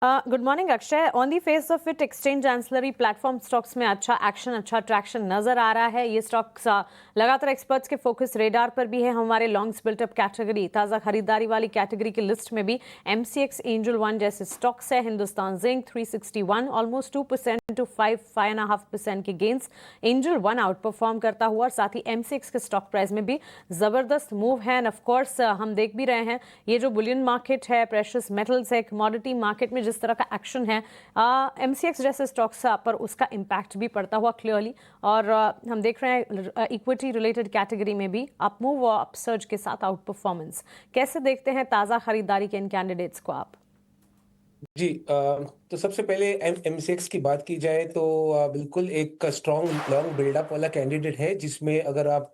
Good morning Akshay. On the face of it exchange ancillary platform stocks में अच्छा action, अच्छा traction नजर आ रहा है। ये स्टॉक्स लगातार एक्सपर्ट्स के फोकस रेडार पर भी है। हमारे लॉन्ग्स बिल्टअप कैटेगरी, ताज़ा खरीदारी वाली कैटेगरी की लिस्ट में भी एमसीएक्स, एंजल वन जैसे स्टॉक्स है। हिंदुस्तान जिंक 361 ऑलमोस्ट 2% टू 5.5% के gains. Angel One outperform करता हुआ और साथ ही एमसीएक्स के स्टॉक प्राइस में भी जबरदस्त मूव है। एंड ऑफ कोर्स हम देख भी रहे हैं ये जो बुलियन मार्केट है, प्रेशियस मेटल्स है, कमोडिटी मार्केट में जिस तरह का एक्शन है, एमसीएक्स जैसे स्टॉक्स पर उसका इम्पैक्ट भी पड़ता हुआ क्लियरली। और हम देख रहे हैं इक्विटी रिलेटेड कैटेगरी में भी अप मूव और अपसर्ज के साथ आउट परफॉर्मेंस। कैसे देखते हैं ताज़ा खरीदारी के इन कैंडिडेट्स को आप? जी तो सबसे पहले एमसीएक्स की बात की जाए तो बिल्कुल एक स्ट्रॉन्ग लॉन्ग बिल्डअप वाला कैंडिडेट है, जिसमें अगर आप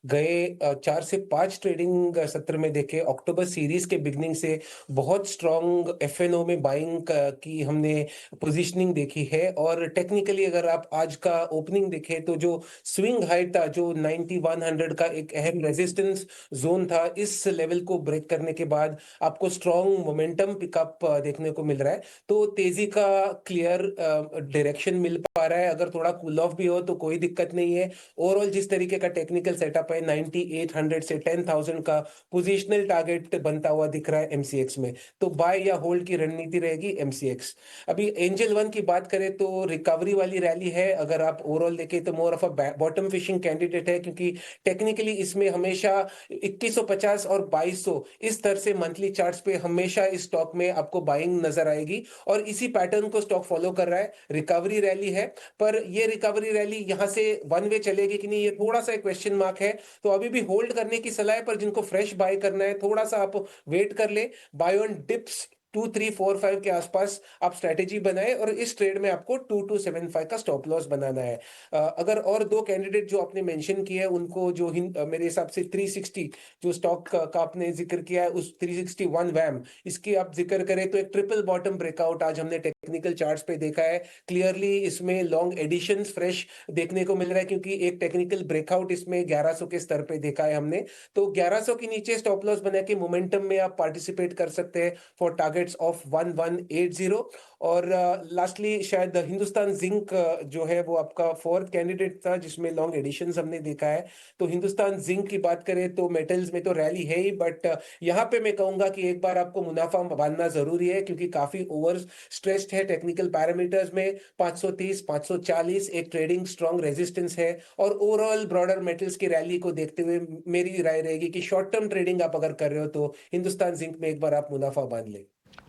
गए 4 से 5 ट्रेडिंग सत्र में देखें, अक्टूबर सीरीज के बिगनिंग से बहुत स्ट्रॉन्ग एफएनओ में बाइंग की हमने पोजीशनिंग देखी है। और टेक्निकली अगर आप आज का ओपनिंग देखें तो जो स्विंग हाइट था, जो 9100 का एक अहम रेजिस्टेंस जोन था, इस लेवल को ब्रेक करने के बाद आपको स्ट्रॉन्ग मोमेंटम पिकअप देखने को मिल रहा है। तो तेजी का क्लियर डायरेक्शन मिल पा रहा है। अगर थोड़ा कूल ऑफ भी हो तो कोई दिक्कत नहीं है। ओवरऑल जिस तरीके का टेक्निकल सेटअप है, 9800 से 10000 का पोजिशनल टारगेट बनता हुआ दिख रहा है एमसीएक्स में। तो बाय या होल्ड की रणनीति रहेगी एमसीएक्स। अभी एंजल वन की बात करें तो रिकवरी वाली रैली है। अगर आप ओवरऑल देखें तो more of a bottom fishing candidate है, क्योंकि टेक्निकली इसमें हमेशा 2150 और 2200 इस तरह से मंथली चार्ट्स पे हमेशा इस स्टॉक में आपको बाइंग नजर आएगी। और इसी पैटर्न को स्टॉक फॉलो कर रहा है। रिकवरी रैली है, पर ये रिकवरी रैली यहां से वन वे चलेगी कि नहीं, ये थोड़ा सा क्वेश्चन मार्क है। तो अभी भी होल्ड करने की सलाह है, पर जिनको फ्रेश बाय करना है थोड़ा सा आप वेट कर ले। बाय ऑन डिप्स 2345 के आसपास आप स्ट्रेटेजी बनाए, और इस ट्रेड में आपको 2275 का स्टॉप लॉस बनाना है। अगर और दो कैंडिडेट जो आपने मेंशन किए हैं उनको, जो मेरे हिसाब से 360 जो स्टॉक का आपने जिक्र किया है, उस 361 वैम, इसकी आप जिक्र करें तो एक ट्रिपल बॉटम ब्रेकआउट आज हमने टेक्निकल चार्ट्स पे देखा है। क्लियरली इसमें लॉन्ग एडिशंस फ्रेश देखने को मिल रहा है, क्योंकि एक टेक्निकल ब्रेकआउट इसमें 1100 के स्तर पे देखा है हमने। तो 1100 के नीचे स्टॉप लॉस बना के मोमेंटम में आप पार्टिसिपेट कर सकते हैं फॉर टारगेट्स ऑफ 1180। और लास्टली शायद हिंदुस्तान जिंक जो है वो आपका फोर्थ कैंडिडेट था जिसमें लॉन्ग एडिशंस हमने देखा है। तो हिंदुस्तान जिंक की बात करें तो मेटल्स में तो रैली है ही, बट यहाँ पे मैं कहूंगा कि एक बार आपको मुनाफा बांधना जरूरी है, क्योंकि काफी ओवर स्ट्रेस्ड है टेक्निकल पैरामीटर्स में। 530 540 एक ट्रेडिंग स्ट्रॉन्ग रेजिस्टेंस है। और ओवरऑल ब्रॉडर मेटल्स की रैली को देखते हुए मेरी राय रहेगी कि शॉर्ट टर्म ट्रेडिंग आप अगर कर रहे हो तो हिंदुस्तान जिंक में एक बार आप मुनाफा बांध लें।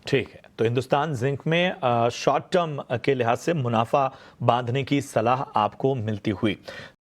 ठीक है, तो हिंदुस्तान जिंक में शॉर्ट टर्म के लिहाज से मुनाफा बांधने की सलाह आपको मिलती हुई।